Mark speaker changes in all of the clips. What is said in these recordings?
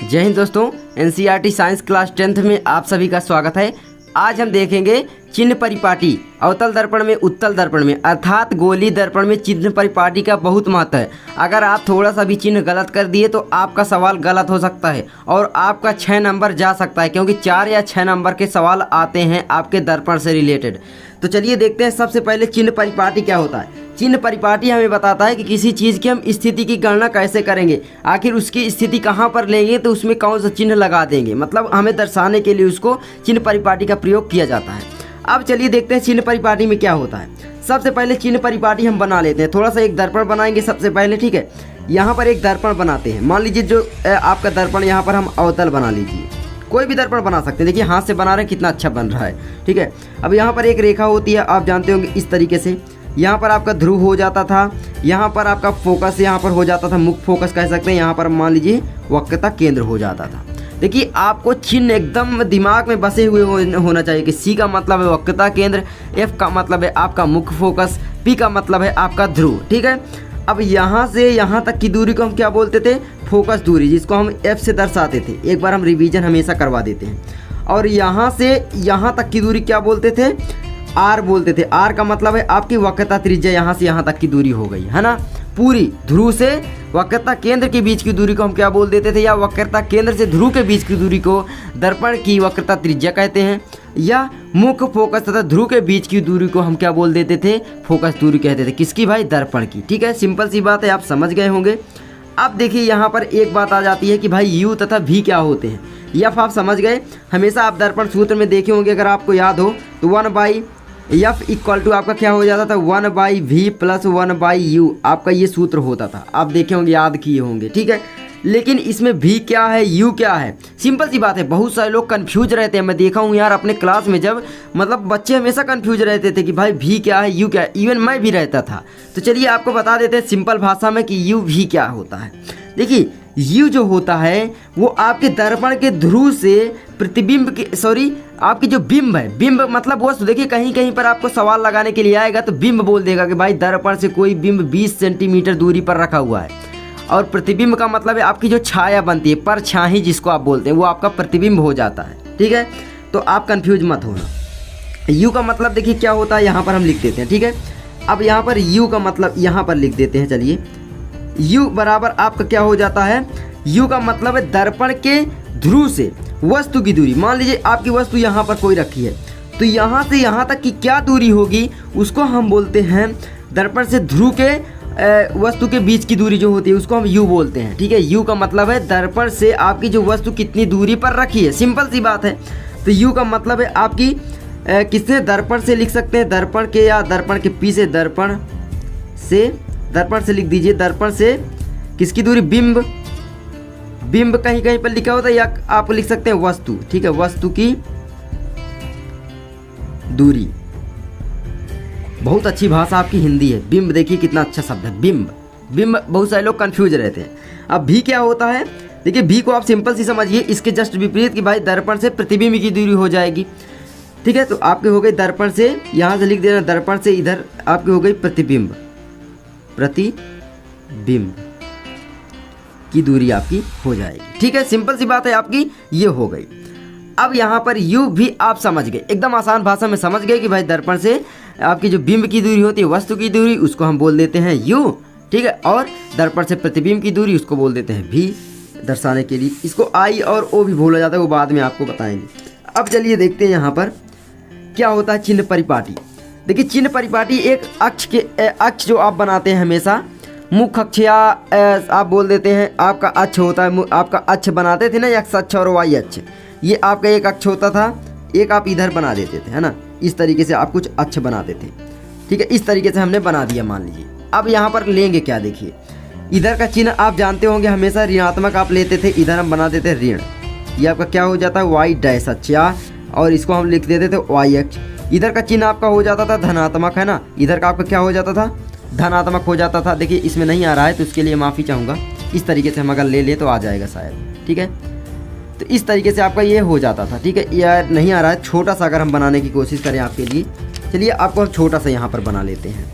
Speaker 1: जय हिंद दोस्तों, NCERT science class 10th में आप सभी का स्वागत है। आज हम देखेंगे चिन्ह परिपाटी अवतल दर्पण में, उत्तल दर्पण में अर्थात गोलीय दर्पण में चिन्ह परिपाटी का बहुत महत्व है। अगर आप थोड़ा सा भी चिन्ह गलत कर दिए तो आपका सवाल गलत हो सकता है और आपका 6 नंबर जा सकता है, क्योंकि 4 या 6 नंबर के सवाल आते हैं आपके दर्पण से रिलेटेड। तो चलिए देखते हैं सबसे पहले चिन्ह परिपाटी क्या होता है। चिन्ह परिपाटी हमें बताता है कि किसी चीज़ की हम स्थिति की गणना कैसे करेंगे, आखिर उसकी स्थिति कहाँ पर लेंगे तो उसमें कौन सा चिन्ह लगा देंगे, मतलब हमें दर्शाने के लिए उसको चिन्ह परिपाटी का प्रयोग किया जाता है। अब चलिए देखते हैं चिन्ह परिपाटी में क्या होता है। सबसे पहले चिन्ह परिपाटी हम बना लेते हैं। थोड़ा सा एक दर्पण बनाएंगे सबसे पहले, ठीक है। यहाँ पर एक दर्पण बनाते हैं। मान लीजिए जो आपका दर्पण यहाँ पर हम अवतल बना लीजिए, कोई भी दर्पण बना सकते हैं। देखिए हाथ से बना रहे हैं, कितना अच्छा बन रहा है, ठीक है। अब यहाँ पर एक रेखा होती है, आप जानते होंगे इस तरीके से। यहाँ पर आपका ध्रुव हो जाता था, यहाँ पर आपका फोकस यहाँ पर हो जाता था, मुख्य फोकस कह सकते हैं। यहाँ पर मान लीजिए वक्रता केंद्र हो जाता था। देखिए आपको चिन्ह एकदम दिमाग में बसे हुए होना चाहिए कि सी का मतलब है वक्रता केंद्र, एफ का मतलब है आपका मुख्य फोकस, पी का मतलब है आपका ध्रुव, ठीक है। अब यहाँ से यहाँ तक की दूरी को हम क्या बोलते थे? फोकस दूरी, जिसको हम एफ से दर्शाते थे। एक बार हम रिवीजन हमेशा करवा देते हैं। और यहाँ से यहाँ तक की दूरी क्या बोलते थे? आर बोलते थे। आर का मतलब है आपकी वक्रता त्रिज्या, यहाँ से यहाँ तक की दूरी हो गई है ना। पूरी ध्रुव से वक्रता केंद्र के बीच की दूरी को हम क्या बोल देते थे? या वक्रता केंद्र से ध्रुव के बीच की दूरी को दर्पण की वक्रता त्रिज्या कहते हैं, या मुख्य फोकस तथा ध्रुव के बीच की दूरी को हम क्या बोल देते थे? फोकस दूरी कहते थे। किसकी भाई? दर्पण की, ठीक है। सिंपल सी बात है, आप समझ गए होंगे। अब देखिए यहाँ पर एक बात आ जाती है कि भाई यू तथा वी क्या होते हैं। एफ आप समझ गए, हमेशा आप दर्पण सूत्र में देखे होंगे, अगर आपको याद हो तो 1/F इक्वल टू आपका क्या हो जाता था? 1/V प्लस 1/U आपका ये सूत्र होता था। आप देखे होंगे, याद किए होंगे, ठीक है। लेकिन इसमें V क्या है, U क्या है? सिंपल सी बात है, बहुत सारे लोग कंफ्यूज रहते हैं। मैं देखा हूँ यार अपने क्लास में, जब मतलब बच्चे हमेशा कंफ्यूज रहते थे कि भाई V क्या है, U क्या है। इवन मैं भी रहता था। तो चलिए आपको बता देते हैं सिंपल भाषा में कि U V क्या होता है। देखिए U जो होता है वो आपके दर्पण के ध्रुव से प्रतिबिंब के आपकी जो बिंब है, बिंब मतलब वस्तु। देखिए कहीं कहीं पर आपको सवाल लगाने के लिए आएगा तो बिंब बोल देगा कि भाई दर्पण से कोई बिंब 20 सेंटीमीटर दूरी पर रखा हुआ है। और प्रतिबिंब का मतलब है आपकी जो छाया बनती है, परछाई जिसको आप बोलते हैं, वो आपका प्रतिबिंब हो जाता है, ठीक है। तो आप कंफ्यूज मत होना। यू का मतलब देखिए क्या होता है, यहाँ पर हम लिख देते हैं, ठीक है। अब यहाँ पर यू का मतलब यहाँ पर लिख देते हैं। चलिए यू बराबर आपका क्या हो जाता है? यू का मतलब है दर्पण के ध्रुव से वस्तु की दूरी। मान लीजिए आपकी वस्तु यहाँ पर कोई रखी है, तो यहाँ से यहाँ तक की क्या दूरी होगी उसको हम बोलते हैं दर्पण से ध्रुव के वस्तु के बीच की दूरी जो होती है उसको हम यू बोलते हैं, ठीक है। यू का मतलब है दर्पण से आपकी जो वस्तु कितनी दूरी पर रखी है, सिंपल सी बात है। तो यू का मतलब है आपकी किससे? दर्पण से लिख सकते हैं, दर्पण के या दर्पण के पी से, दर्पण से लिख दीजिए। दर्पण से किसकी दूरी? बिंब कहीं कहीं पर लिखा होता है, या आप लिख सकते हैं वस्तु, ठीक है। वस्तु की दूरी, बहुत अच्छी भाषा आपकी हिंदी है। बिंब देखिए कितना अच्छा शब्द है, बिंब। बहुत सारे लोग कंफ्यूज रहते हैं। अब भी क्या होता है? देखिए भी को आप सिंपल सी समझिए, इसके जस्ट विपरीत कि भाई दर्पण से प्रतिबिंब की दूरी हो जाएगी, ठीक है। तो आपके हो गई दर्पण से, यहाँ से लिख देना दर्पण से इधर आपकी हो गई प्रतिबिंब की दूरी आपकी हो जाएगी, ठीक है। सिंपल सी बात है आपकी ये हो गई। अब यहाँ पर यू भी आप समझ गए, एकदम आसान भाषा में समझ गए कि भाई दर्पण से आपकी जो बिंब की दूरी होती है, वस्तु की दूरी, उसको हम बोल देते हैं यू, ठीक है। और दर्पण से प्रतिबिंब की दूरी उसको बोल देते हैं भी, दर्शाने के लिए। इसको आई और ओ भी बोला जाता है, वो बाद में आपको बताएंगे। अब चलिए देखते हैं यहाँ पर क्या होता है चिन्ह परिपाटी। देखिए चिन्ह परिपाटी एक अक्ष जो आप बनाते हैं हमेशा, मुख्य अक्ष या आप बोल देते हैं आपका अक्ष होता है। आपका अक्ष बनाते थे ना, एक्स अक्ष और वाई अक्ष, ये आपका एक अक्ष होता था। एक आप इधर बना देते थे, है ना। इस तरीके से आप कुछ अक्ष बनाते थे, ठीक है। इस तरीके से हमने बना दिया, मान लीजिए। अब यहाँ पर लेंगे क्या? देखिए इधर का चिन्ह आप जानते होंगे, हमेशा ऋणात्मक आप लेते थे, इधर हम बना देते ऋण। ये आपका क्या हो जाता है? वाई डैश अक्ष, और इसको हम लिख देते थे वाई अक्ष। इधर का चिन्ह आपका हो जाता था धनात्मक, है ना। इधर का आपका क्या हो जाता था? धनात्मक हो जाता था। देखिए इसमें नहीं आ रहा है तो उसके लिए माफ़ी चाहूँगा। इस तरीके से हम अगर ले तो आ जाएगा शायद, ठीक है। तो इस तरीके से आपका ये हो जाता था, ठीक है। यार नहीं आ रहा है, छोटा सा अगर हम बनाने की कोशिश करें आपके लिए, चलिए आपको हम छोटा सा यहाँ पर बना लेते हैं।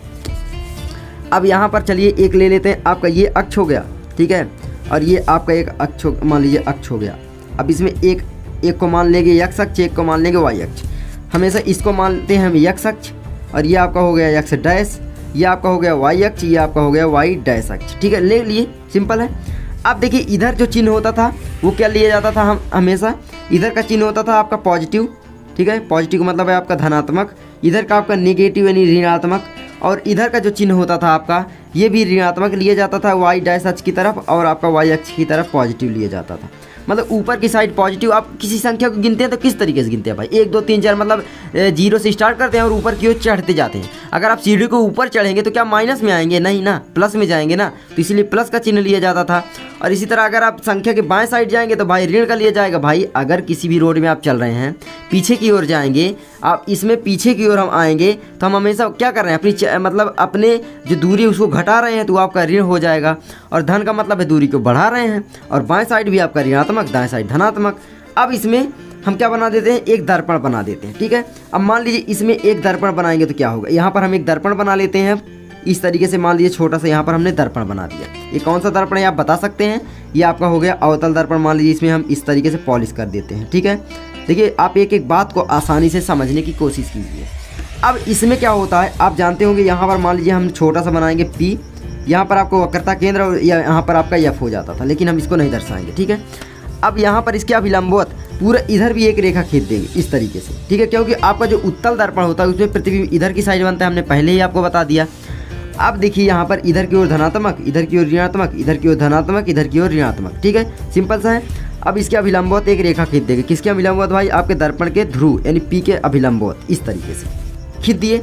Speaker 1: अब यहाँ पर चलिए एक ले लेते हैं, आपका ये अक्ष हो गया, ठीक है। और ये आपका एक अक्ष मान लीजिए अक्ष हो गया। अब इसमें एक को मान लेंगे x अक्ष, एक को मान लेंगे y अक्ष। हमेशा इसको मानते हैं हम x अक्ष, और ये आपका हो गया x डैश, ये आपका हो गया y अक्ष, ये आपका हो गया y डैश अक्ष। ठीक है, ले लिए, सिंपल है। अब देखिए इधर जो चिन्ह होता था वो क्या लिया जाता था, हम हमेशा इधर का चिन्ह होता था आपका पॉजिटिव। ठीक है, पॉजिटिव का मतलब है आपका धनात्मक, इधर का आपका नेगेटिव यानी ऋणात्मक, और इधर का जो चिन्ह होता था आपका ये भी ऋणात्मक लिया जाता था y डैश अक्ष की तरफ, और आपका y अक्ष की तरफ पॉजिटिव लिया जाता था। मतलब ऊपर की साइड पॉजिटिव। आप किसी संख्या को गिनते हैं तो किस तरीके से गिनते हैं भाई, 1 2 3 4 मतलब 0 से स्टार्ट करते हैं और ऊपर की ओर चढ़ते जाते हैं। अगर आप सीढ़ी को ऊपर चढ़ेंगे तो क्या माइनस में आएंगे, नहीं ना, प्लस में जाएंगे ना, तो इसलिए प्लस का चिन्ह लिया जाता था। और इसी तरह अगर आप संख्या के बाएं साइड जाएंगे तो भाई ऋण का लिया जाएगा। भाई अगर किसी भी रोड में आप चल रहे हैं, पीछे की ओर जाएंगे आप, इसमें पीछे की ओर हम आएंगे तो हम हमेशा क्या कर रहे हैं, अपनी मतलब अपने जो दूरी उसको घटा रहे हैं, तो आपका ऋण हो जाएगा। और धन का मतलब है दूरी को बढ़ा रहे हैं, और बाएं साइड भी आपका ऋणात्मक, दाएं साइड धनात्मक। अब इसमें हम क्या बना देते हैं, एक दर्पण बना देते हैं। ठीक है, अब मान लीजिए इसमें एक दर्पण बनाएंगे तो क्या होगा, यहाँ पर हम एक दर्पण बना लेते हैं इस तरीके से। मान लीजिए छोटा सा यहाँ पर हमने दर्पण बना दिया। ये कौन सा दर्पण है आप बता सकते हैं, ये आपका हो गया अवतल दर्पण। मान लीजिए इसमें हम इस तरीके से पॉलिश कर देते हैं। ठीक है, देखिए आप एक एक बात को आसानी से समझने की कोशिश कीजिए। अब इसमें क्या होता है आप जानते होंगे, यहाँ पर मान लीजिए हम छोटा सा बनाएंगे P, यहाँ पर आपको वक्रता केंद्र और यहाँ पर आपका F हो जाता था, लेकिन हम इसको नहीं दर्शाएंगे। ठीक है, अब यहाँ पर इसके अभिलंबवत पूरा इधर भी एक रेखा खींच देंगे इस तरीके से। ठीक है, क्योंकि आपका जो उत्तल दर्पण होता है उसमें प्रतिबिंब इधर की साइड बनता है, हमने पहले ही आपको बता दिया। अब देखिए यहाँ पर इधर की ओर धनात्मक, इधर की ओर ऋणात्मक, इधर की ओर धनात्मक, इधर की ओर ऋणात्मक। ठीक है, सिंपल सा है। अब इसके अभिलंबवत एक रेखा खींच देंगे। किसके अभिलंबवत भाई, आपके दर्पण के ध्रुव यानी P के अभिलंबवत, इस तरीके से खींच दिए।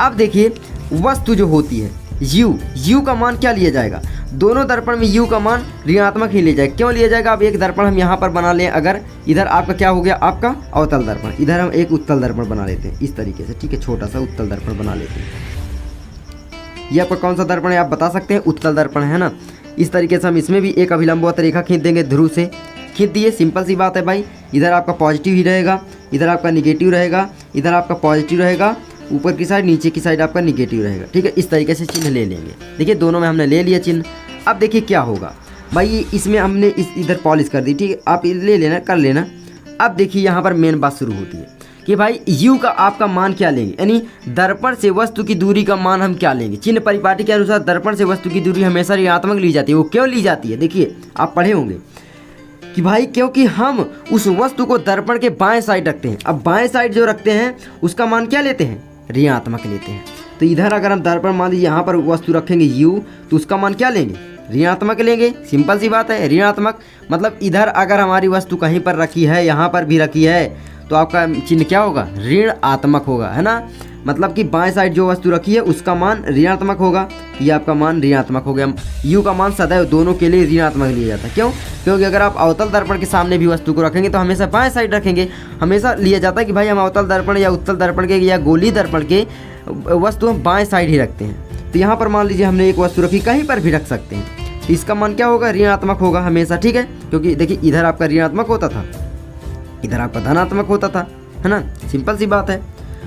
Speaker 1: अब देखिए वस्तु जो होती है U का मान क्या लिया जाएगा, दोनों दर्पण में U का मान ऋणात्मक ही लिया जाएगा। क्यों लिया जाएगा, अब एक दर्पण हम यहाँ पर बना लें, अगर इधर आपका क्या हो गया, आपका अवतल दर्पण, इधर हम एक उत्तल दर्पण बना लेते हैं इस तरीके से। ठीक है, छोटा सा उत्तल दर्पण बना लेते हैं। ये आपका कौन सा दर्पण है आप बता सकते हैं, उत्तल दर्पण है ना। इस तरीके से हम इसमें भी एक अभिलंबवत रेखा खींच देंगे, ध्रुव से खींच दिए। सिंपल सी बात है भाई, इधर आपका पॉजिटिव ही रहेगा, इधर आपका निगेटिव रहेगा, इधर आपका पॉजिटिव रहेगा, ऊपर की साइड नीचे की साइड आपका निगेटिव रहेगा। ठीक है, इस तरीके से चिन्ह ले लेंगे। देखिए दोनों में हमने ले लिया चिन्ह। अब देखिए क्या होगा भाई, इसमें हमने इधर पॉलिश कर दी। ठीक है, आप ले लेना, कर लेना। अब देखिए यहाँ पर मेन बात शुरू होती है कि भाई U का आपका मान क्या लेंगे, यानी दर्पण से वस्तु की दूरी का मान हम क्या लेंगे। चिन्ह परिपाटी के अनुसार दर्पण से वस्तु की दूरी हमेशा ऋणात्मक ली जाती है। वो क्यों ली जाती है, देखिए आप पढ़े होंगे कि भाई क्योंकि हम उस वस्तु को दर्पण के बाएं साइड रखते हैं। अब बाएं साइड जो रखते हैं उसका मान क्या लेते हैं, ऋणात्मक लेते हैं। तो इधर अगर हम दर्पण मान लीजिए यहाँ पर वस्तु रखेंगे U, तो उसका मान क्या लेंगे, ऋणात्मक लेंगे। सिंपल सी बात है, ऋणात्मक मतलब इधर अगर हमारी वस्तु कहीं पर रखी है, यहाँ पर भी रखी है, तो आपका चिन्ह क्या होगा, ऋणात्मक होगा, है ना। मतलब कि बाएं साइड जो वस्तु रखी है उसका मान ऋणात्मक होगा, ये आपका मान ऋणात्मक हो गया। U का मान सदैव दोनों के लिए ऋणात्मक लिया जाता है। क्यों, क्योंकि अगर आप अवतल दर्पण के सामने भी वस्तु को रखेंगे तो हमेशा बाएं साइड रखेंगे। हमेशा लिया जाता है कि भाई हम अवतल दर्पण या उत्तल दर्पण के या गोली दर्पण के वस्तु हम बाएं साइड ही रखते हैं। तो यहाँ पर मान लीजिए हमने एक वस्तु रखी, कहीं पर भी रख सकते हैं, तो इसका मान क्या होगा, ऋणात्मक होगा हमेशा। ठीक है, क्योंकि देखिए इधर आपका ऋणात्मक होता था, इधर आपका धनात्मक होता था, है ना, सिंपल सी बात है।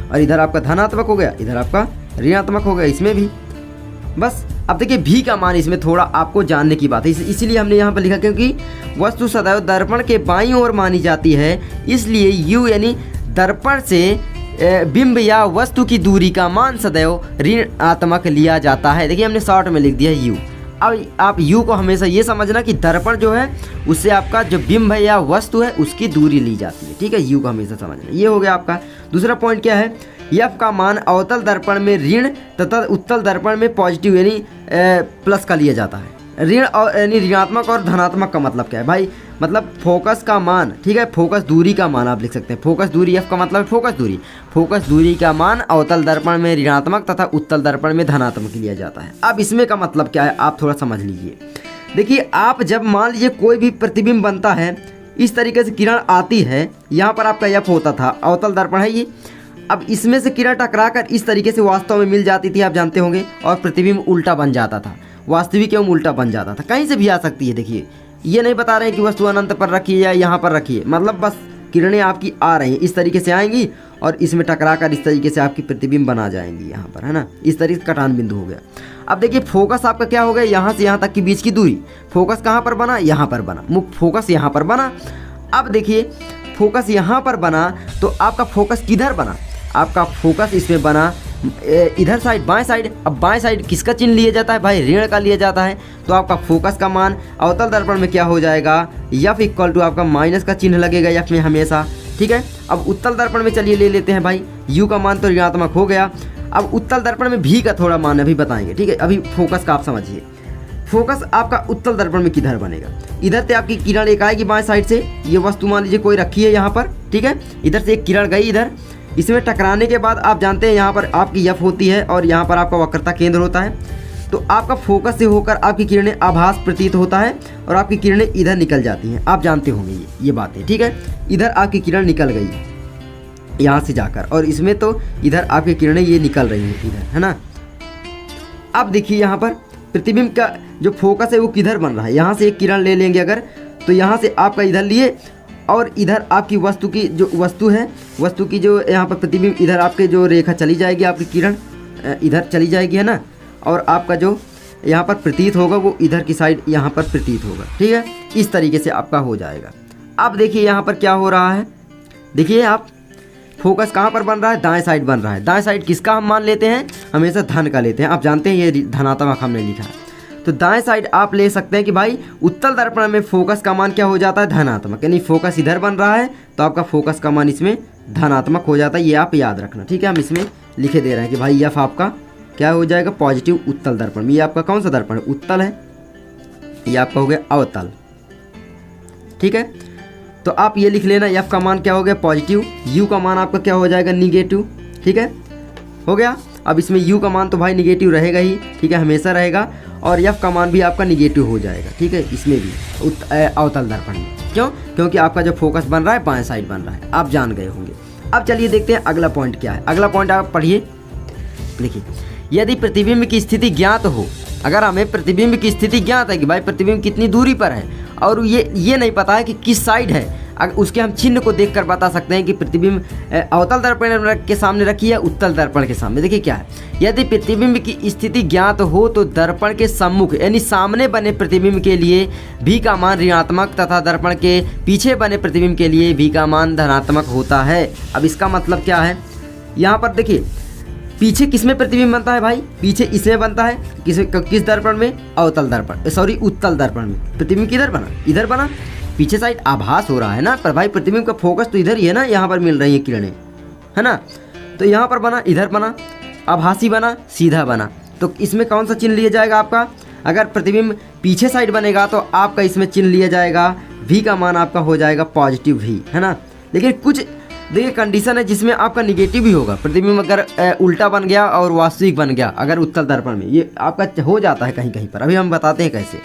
Speaker 1: और इधर आपका धनात्मक हो गया, इधर आपका ऋणात्मक हो गया, इसमें भी बस। अब देखिए V का मान इसमें थोड़ा आपको जानने की बात है, इसीलिए हमने यहाँ पर लिखा, क्योंकि वस्तु सदैव दर्पण के बाईं ओर मानी जाती है, इसलिए U यानी दर्पण से बिंब या वस्तु की दूरी का मान सदैव ऋणात्मक लिया जाता है। देखिए हमने शॉर्ट में लिख दिया U। अब आप U को हमेशा ये समझना कि दर्पण जो है उससे आपका जो बिंब है या वस्तु है उसकी दूरी ली जाती है। ठीक है, U को हमेशा समझना। ये हो गया आपका दूसरा पॉइंट। क्या है, F का मान अवतल दर्पण में ऋण तथा उत्तल दर्पण में पॉजिटिव यानी प्लस का लिया जाता है। ऋण और यानी ऋणात्मक और धनात्मक का मतलब क्या है भाई, मतलब फोकस का मान। ठीक है, फोकस दूरी का मान आप लिख सकते हैं। फोकस दूरी F का मतलब है फोकस दूरी। फोकस दूरी का मान अवतल दर्पण में ऋणात्मक तथा उत्तल दर्पण में धनात्मक लिया जाता है। अब इसमें का मतलब क्या है आप थोड़ा समझ लीजिए। देखिए आप जब मान लीजिए कोई भी प्रतिबिंब बनता है, इस तरीके से किरण आती है, यहाँ पर आपका F होता था, अवतल दर्पण है ये। अब इसमें से किरण टकरा कर इस तरीके से वास्तव में मिल जाती थी, आप जानते होंगे, और प्रतिबिंब उल्टा बन जाता था। वास्तविक एवं उल्टा बन जाता था, कहीं से भी आ सकती है। देखिए ये नहीं बता रहे हैं कि वस्तु अनंत पर रखी है या यहाँ पर रखी है, मतलब बस किरणें आपकी आ रही हैं, इस तरीके से आएंगी और इसमें टकरा कर इस तरीके से आपकी प्रतिबिंब बना जाएंगी यहाँ पर, है ना। इस तरीके से कटान बिंदु हो गया। अब देखिए फोकस आपका क्या हो गया, यहाँ से यहाँ तक की बीच की दूरी, फोकस कहाँ पर बना, यहाँ पर बना, मुख्य फोकस यहाँ पर बना। अब देखिए फोकस यहाँ पर बना तो आपका फोकस किधर बना, आपका फोकस इसमें बना इधर साइड, बाएं साइड। अब बाएं साइड किसका चिन्ह लिया जाता है भाई, ऋण का लिया जाता है। तो आपका फोकस का मान अवतल दर्पण में क्या हो जाएगा, एफ इक्वल टू आपका माइनस का चिन्ह लगेगा एफ में हमेशा, ठीक है। अब उत्तल दर्पण में चलिए ले लेते हैं भाई, यू का मान तो ऋणात्मक हो गया। अब उत्तल दर्पण में भी का थोड़ा मान अभी बताएंगे, ठीक है। अभी फोकस का आप समझिए, फोकस आपका उत्तल दर्पण में किधर बनेगा, इधर से आपकी किरण एक आएगी बाएं साइड से, ये वस्तु मान लीजिए कोई रखी है यहाँ पर, ठीक है। इधर से एक किरण गई इधर, इसमें टकराने के बाद आप जानते हैं यहाँ पर आपकी एफ होती है और यहाँ पर आपका वक्रता केंद्र होता है। तो आपका फोकस से होकर आपकी किरणें आभास प्रतीत होता है और आपकी किरणें इधर निकल जाती हैं, आप जानते होंगे ये बातें, ठीक है। इधर आपकी किरण निकल गई यहाँ से जाकर, और इसमें तो इधर आपकी किरणें ये निकल रही हैं इधर, है ना। अब देखिए यहाँ पर प्रतिबिंब का जो फोकस है वो किधर बन रहा है, यहाँ से एक किरण ले लेंगे अगर, तो यहाँ से आपका इधर लिए और इधर आपकी वस्तु की जो वस्तु है, वस्तु की जो यहाँ पर प्रतिबिंब, इधर आपके जो रेखा चली जाएगी, आपकी किरण इधर चली जाएगी, है ना। और आपका जो यहाँ पर प्रतीत होगा वो इधर की साइड यहाँ पर प्रतीत होगा, ठीक है। इस तरीके से आपका हो जाएगा। अब देखिए यहाँ पर क्या हो रहा है, देखिए आप फोकस कहाँ पर बन रहा है, दाएं साइड बन रहा है। दाएं साइड किसका हम मान लेते हैं, हमेशा धन का लेते हैं, आप जानते हैं ये धनात्मक हमने लिखा है। तो दाएं साइड आप ले सकते हैं कि भाई उत्तल दर्पण में फोकस का मान क्या हो जाता है, धनात्मक, यानी फोकस इधर बन रहा है तो आपका फोकस का मान इसमें धनात्मक हो जाता है, ये आप याद रखना, ठीक है। हम इसमें लिखे दे रहे हैं कि भाई एफ आपका क्या हो जाएगा, पॉजिटिव उत्तल दर्पण में। ये आपका कौन सा दर्पण है, उत्तल है, ये आपका हो गया अवतल, ठीक है। तो आप ये लिख लेना, एफ का मान क्या हो गया पॉजिटिव, यू का मान आपका क्या हो जाएगा निगेटिव, ठीक है, हो गया। अब इसमें यू का मान तो भाई निगेटिव रहेगा ही, ठीक है, हमेशा रहेगा, और एफ का मान भी आपका निगेटिव हो जाएगा, ठीक है, इसमें भी अवतल दर्पण में। क्यों, क्योंकि आपका जो फोकस बन रहा है बाएं साइड बन रहा है, आप जान गए होंगे। अब चलिए देखते हैं अगला पॉइंट क्या है। अगला पॉइंट आप पढ़िए, देखिए, यदि प्रतिबिंब की स्थिति ज्ञात हो, अगर हमें प्रतिबिंब की स्थिति ज्ञात है कि भाई प्रतिबिंब कितनी दूरी पर है और ये नहीं पता है कि किस साइड है, अगर उसके हम चिन्ह को देखकर बता सकते हैं कि प्रतिबिंब अवतल दर्पण के सामने रखी है उत्तल दर्पण के सामने। देखिए क्या है, यदि प्रतिबिंब की स्थिति ज्ञात हो तो दर्पण के सम्मुख यानी सामने बने प्रतिबिंब के लिए भी का मान ऋणात्मक तथा दर्पण के पीछे बने प्रतिबिंब के लिए भी का मान धनात्मक होता है। अब इसका मतलब क्या है, यहाँ पर देखिए पीछे किसमें प्रतिबिंब बनता है भाई, पीछे इसमें बनता है, किस दर्पण में, अवतल दर्पण, सॉरी उत्तल दर्पण में। प्रतिबिंब किधर बना, इधर बना, पीछे साइड आभास हो रहा है ना, पर भाई प्रतिबिंब का फोकस तो इधर ही है ना, यहाँ पर मिल रही है किरणें, है ना। तो यहाँ पर बना, इधर बना, आभासी बना, सीधा बना। तो इसमें कौन सा चिन्ह लिया जाएगा आपका, अगर प्रतिबिंब पीछे साइड बनेगा तो आपका इसमें चिन्ह लिया जाएगा भी का मान आपका हो जाएगा पॉजिटिव भी, है ना। लेकिन कुछ देखिए कंडीशन है जिसमें आपका निगेटिव भी होगा, प्रतिबिंब अगर उल्टा बन गया और वास्तविक बन गया अगर उत्तल दर्पण में, ये आपका हो जाता है कहीं कहीं पर, अभी हम बताते हैं कैसे।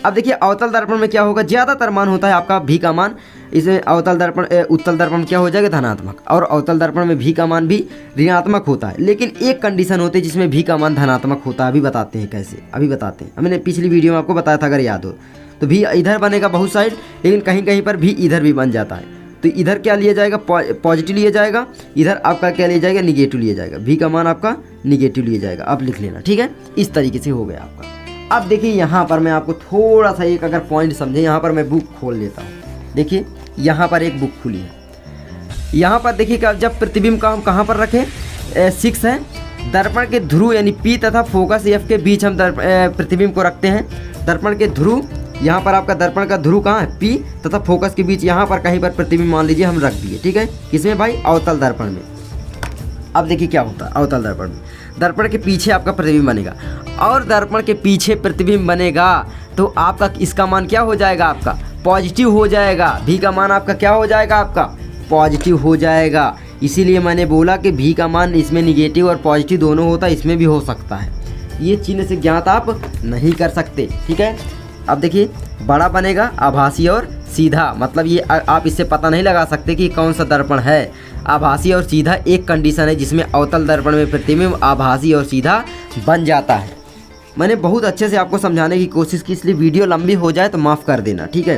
Speaker 1: अब देखिए अवतल दर्पण में क्या होगा, ज़्यादातर मान होता है आपका भी का मान, इसमें अवतल दर्पण उत्तल दर्पण में क्या हो जाएगा धनात्मक, और अवतल दर्पण में भी का मान भी ऋणात्मक होता है। लेकिन एक कंडीशन होती है जिसमें भी का मान धनात्मक होता है, अभी बताते हैं कैसे, अभी बताते हैं। हमने पिछली वीडियो में आपको बताया था अगर याद हो तो, भी इधर बनेगा बहुत साइड, लेकिन कहीं कहीं पर भी इधर भी बन जाता है। तो इधर क्या लिया जाएगा, पॉजिटिव लिया जाएगा, इधर आपका क्या लिया जाएगा, निगेटिव लिया जाएगा, भी का मान आपका निगेटिव लिया जाएगा, आप लिख लेना, ठीक है। इस तरीके से हो गया आपका। अब देखिए यहाँ पर मैं आपको थोड़ा सा एक अगर पॉइंट समझे, यहाँ पर मैं बुक खोल लेता हूँ। देखिए यहाँ पर एक बुक खुली है, यहाँ पर देखिए जब प्रतिबिंब का हम कहाँ पर रखें, 6 है, दर्पण के ध्रुव यानी पी तथा फोकस एफ के बीच हम प्रतिबिंब को रखते हैं। दर्पण के ध्रुव, यहाँ पर आपका दर्पण का ध्रुव कहाँ है, पी, तथा फोकस के बीच यहाँ पर कहीं पर प्रतिबिंब मान लीजिए हम रख दिए, ठीक है, किसमें भाई, अवतल दर्पण में। अब देखिए क्या होता है अवतल दर्पण में, दर्पण के पीछे आपका प्रतिबिंब बनेगा, और दर्पण के पीछे प्रतिबिंब बनेगा तो आपका इसका मान क्या हो जाएगा, आपका पॉजिटिव हो जाएगा, भी का मान आपका क्या हो जाएगा, आपका पॉजिटिव हो जाएगा। इसीलिए मैंने बोला कि भी का मान इसमें निगेटिव और पॉजिटिव दोनों होता है, इसमें भी हो सकता है, ये चिन्ह से ज्ञात आप नहीं कर सकते, ठीक है। अब देखिए बड़ा बनेगा आभासी और सीधा, मतलब ये आप इससे पता नहीं लगा सकते कि कौन सा दर्पण है। आभासी और सीधा एक कंडीशन है जिसमें अवतल दर्पण में प्रतिबिंब आभासी और सीधा बन जाता है। मैंने बहुत अच्छे से आपको समझाने की कोशिश की, इसलिए वीडियो लंबी हो जाए तो माफ़ कर देना, ठीक है।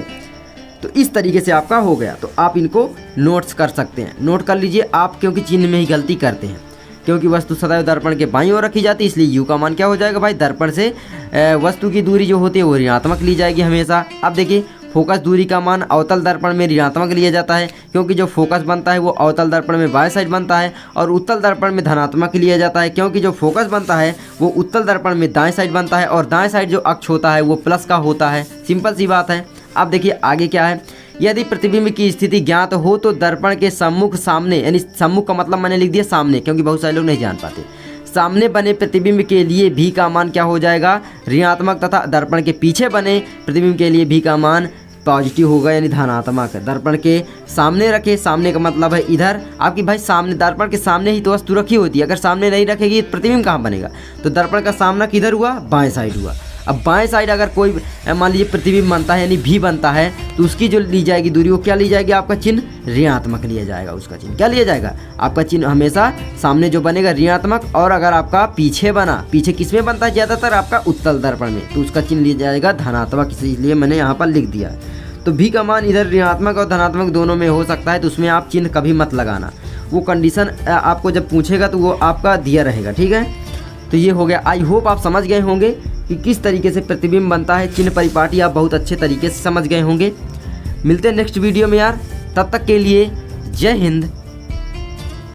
Speaker 1: तो इस तरीके से आपका हो गया, तो आप इनको नोट्स कर सकते हैं, नोट कर लीजिए आप, क्योंकि चिन्ह में ही गलती करते हैं। क्योंकि वस्तु सदैव दर्पण के बाईं ओर रखी जाती है, इसलिए यू का मान क्या हो जाएगा भाई, दर्पण से वस्तु की दूरी जो होती है वो ऋणात्मक ली जाएगी हमेशा। अब देखिए फोकस दूरी का मान अवतल दर्पण में ऋणात्मक लिया जाता है, क्योंकि जो फोकस बनता है वो अवतल दर्पण में बाएं साइड बनता है, और उत्तल दर्पण में धनात्मक लिया जाता है, क्योंकि जो फोकस बनता है वो उत्तल दर्पण में दाएं साइड बनता है, और दाएं साइड जो अक्ष होता है वो प्लस का होता है। सिंपल सी बात है। अब देखिए आगे क्या है, यदि प्रतिबिंब की स्थिति ज्ञात हो तो दर्पण के सम्मुख सामने, यानी सम्मुख का मतलब मैंने लिख दिया सामने, क्योंकि बहुत सारे लोग नहीं जान पाते, सामने बने प्रतिबिंब के लिए भी का मान क्या हो जाएगा, ऋणात्मक, तथा दर्पण के पीछे बने प्रतिबिंब के लिए भी का मान पॉजिटिव होगा, यानी धनात्मक। दर्पण के सामने रखे, सामने का मतलब है इधर, आपकी भाई सामने, दर्पण के सामने ही तो वस्तु रखी होती है, अगर सामने नहीं रखेगी प्रतिबिंब कहाँ बनेगा। तो दर्पण का सामना किधर हुआ, बाएं साइड हुआ। अब बाएं साइड अगर कोई मान लीजिए प्रतिबिंब बनता है, यानी भी बनता है, तो उसकी जो ली जाएगी दूरी वो क्या ली जाएगी, आपका चिन्ह ऋणात्मक लिया जाएगा। उसका चिन्ह क्या लिया जाएगा, आपका चिन्ह हमेशा सामने जो बनेगा ऋणात्मक, और अगर आपका पीछे बना, पीछे किस में बनता है ज़्यादातर, आपका उत्तल दर्पण में, तो उसका चिन्ह लिया जाएगा धनात्मक, इसलिए मैंने यहाँ पर लिख दिया। तो भी का मान इधर ऋणात्मक और धनात्मक दोनों में हो सकता है, तो उसमें आप चिन्ह कभी मत लगाना, वो कंडीशन आपको जब पूछेगा तो वो आपका दिया रहेगा, ठीक है। तो ये हो गया। आई होप आप समझ गए होंगे कि किस तरीके से प्रतिबिंब बनता है, चिन्ह परिपाटी आप बहुत अच्छे तरीके से समझ गए होंगे। मिलते हैं नेक्स्ट वीडियो में यार, तब तक के लिए जय हिंद,